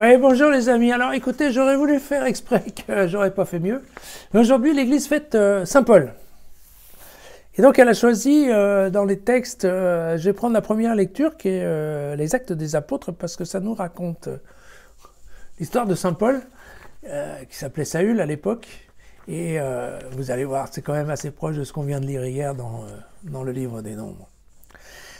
Ouais, bonjour les amis. Alors écoutez, j'aurais voulu faire exprès que j'aurais pas fait mieux. Mais aujourd'hui, l'église fête Saint Paul. Et donc elle a choisi dans les textes, je vais prendre la première lecture qui est les Actes des Apôtres parce que ça nous raconte l'histoire de Saint Paul qui s'appelait Saül à l'époque. Et vous allez voir, c'est quand même assez proche de ce qu'on vient de lire hier dans le livre des Nombres.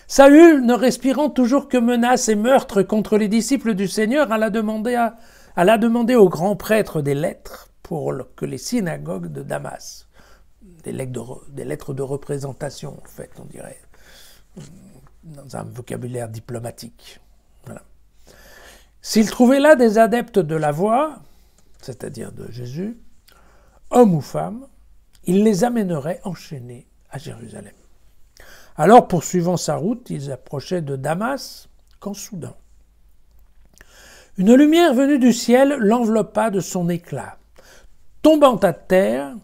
Saül, ne respirant toujours que menaces et meurtres contre les disciples du Seigneur, alla demander au grand prêtre des lettres pour que les synagogues de Damas, des lettres de représentation, en fait, on dirait, dans un vocabulaire diplomatique. Voilà. S'il trouvait là des adeptes de la voie, c'est-à-dire de Jésus, hommes ou femmes, il les amènerait enchaînés à Jérusalem. Alors, poursuivant sa route, ils approchaient de Damas, quand soudain, une lumière venue du ciel l'enveloppa de son éclat. Tombant à terre,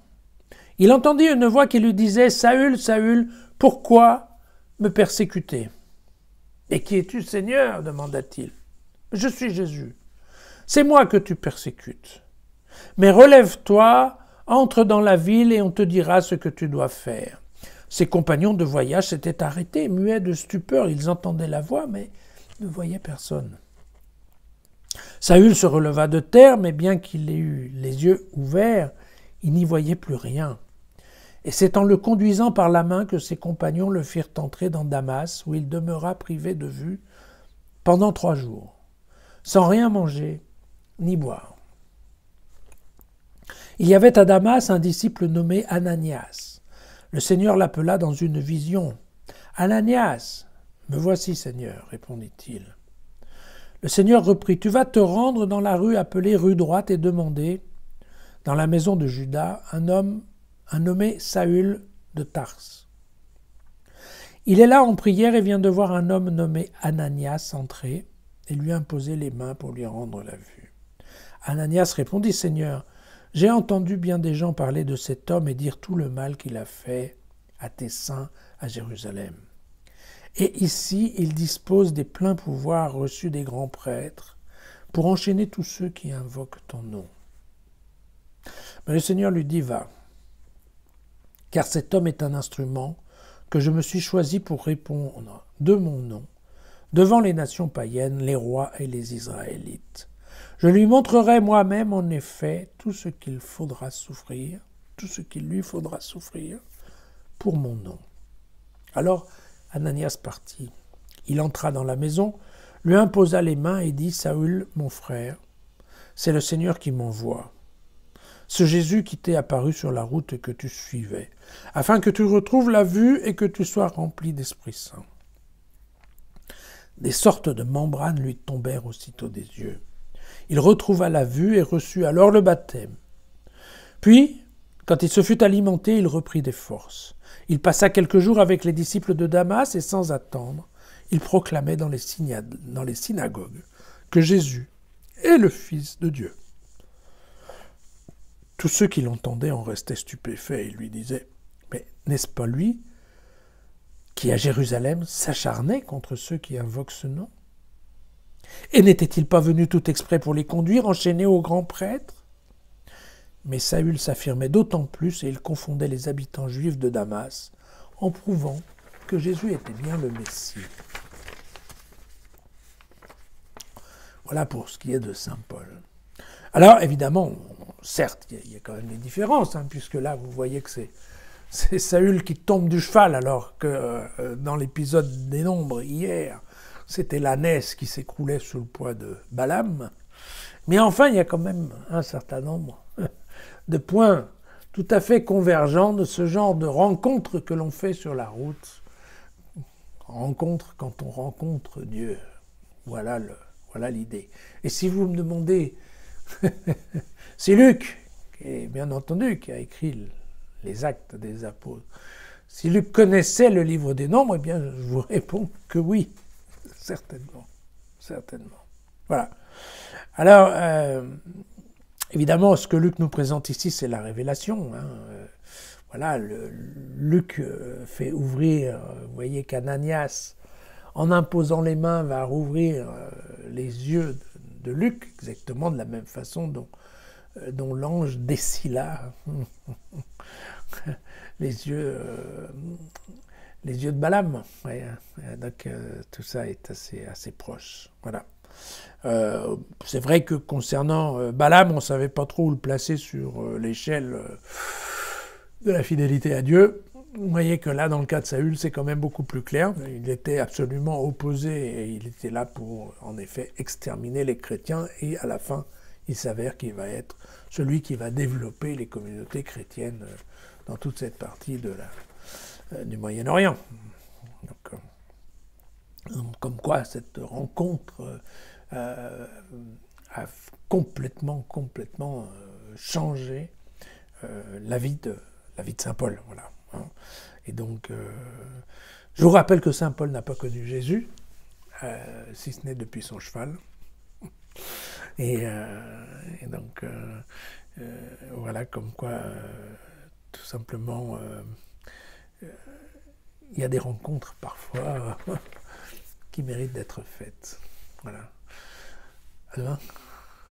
il entendit une voix qui lui disait « Saül, Saül, pourquoi me persécuter ?»« Et qui es-tu, Seigneur ?» demanda-t-il. « Je suis Jésus. C'est moi que tu persécutes. Mais relève-toi, entre dans la ville et on te dira ce que tu dois faire. » Ses compagnons de voyage s'étaient arrêtés, muets de stupeur. Ils entendaient la voix, mais ne voyaient personne. Saül se releva de terre, mais bien qu'il ait eu les yeux ouverts, il n'y voyait plus rien. Et c'est en le conduisant par la main que ses compagnons le firent entrer dans Damas, où il demeura privé de vue pendant 3 jours, sans rien manger ni boire. Il y avait à Damas un disciple nommé Ananias. Le Seigneur l'appela dans une vision. « Ananias !»« Me voici, Seigneur, répondit-il. Le Seigneur reprit. « Tu vas te rendre dans la rue appelée rue droite et demander, dans la maison de Judas, un nommé Saül de Tars. Il est là en prière et vient de voir un homme nommé Ananias entrer et lui imposer les mains pour lui rendre la vue. Ananias répondit, « Seigneur, j'ai entendu bien des gens parler de cet homme et dire tout le mal qu'il a fait à tes saints à Jérusalem. Et ici, il dispose des pleins pouvoirs reçus des grands prêtres pour enchaîner tous ceux qui invoquent ton nom. » Mais le Seigneur lui dit, « Va, car cet homme est un instrument que je me suis choisi pour répondre de mon nom devant les nations païennes, les rois et les Israélites. Je lui montrerai moi-même, en effet, tout ce qu'il lui faudra souffrir pour mon nom. » Alors Ananias partit. Il entra dans la maison, lui imposa les mains et dit, « Saül, mon frère, c'est le Seigneur qui m'envoie. Ce Jésus qui t'est apparu sur la route que tu suivais, afin que tu retrouves la vue et que tu sois rempli d'Esprit Saint. » Des sortes de membranes lui tombèrent aussitôt des yeux. Il retrouva la vue et reçut alors le baptême. Puis, quand il se fut alimenté, il reprit des forces. Il passa quelques jours avec les disciples de Damas et sans attendre, il proclamait dans les synagogues que Jésus est le Fils de Dieu. Tous ceux qui l'entendaient en restaient stupéfaits et lui disaient « Mais n'est-ce pas lui qui, à Jérusalem, s'acharnait contre ceux qui invoquent ce nom ? Et n'était-il pas venu tout exprès pour les conduire, enchaînés au grand prêtre ?» Mais Saül s'affirmait d'autant plus et il confondait les habitants juifs de Damas en prouvant que Jésus était bien le Messie. Voilà pour ce qui est de Saint Paul. Alors évidemment, certes, il y a quand même des différences, puisque là vous voyez que c'est Saül qui tombe du cheval alors que dans l'épisode des Nombres hier, c'était l'ânesse qui s'écroulait sous le poids de Balaam. Mais enfin, il y a quand même un certain nombre de points tout à fait convergents de ce genre de rencontres que l'on fait sur la route. Rencontre quand on rencontre Dieu. Voilà l'idée. Et si vous me demandez, c'est Luc, qui, bien entendu, qui a écrit les Actes des Apôtres. Si Luc connaissait le livre des Nombres, eh bien, je vous réponds que oui. Certainement. Voilà. Alors, évidemment, ce que Luc nous présente ici, c'est la révélation. Voilà, Luc fait ouvrir, vous voyez qu'Ananias, en imposant les mains, va rouvrir les yeux de Luc, exactement de la même façon dont l'ange décila les yeux de Balaam. Ouais, donc tout ça est assez proche. Voilà. C'est vrai que concernant Balaam, on ne savait pas trop où le placer sur l'échelle de la fidélité à Dieu. Vous voyez que là, dans le cas de Saül, c'est quand même beaucoup plus clair. Il était absolument opposé et il était là pour, en effet, exterminer les chrétiens. Et à la fin, il s'avère qu'il va être celui qui va développer les communautés chrétiennes dans toute cette partie du Moyen-Orient. Comme quoi, cette rencontre a complètement changé la vie de Saint Paul. Voilà. Et donc, je vous rappelle que Saint Paul n'a pas connu Jésus, si ce n'est depuis son cheval. Et donc, voilà, comme quoi, tout simplement, il y a des rencontres parfois qui méritent d'être faites. Voilà. À demain.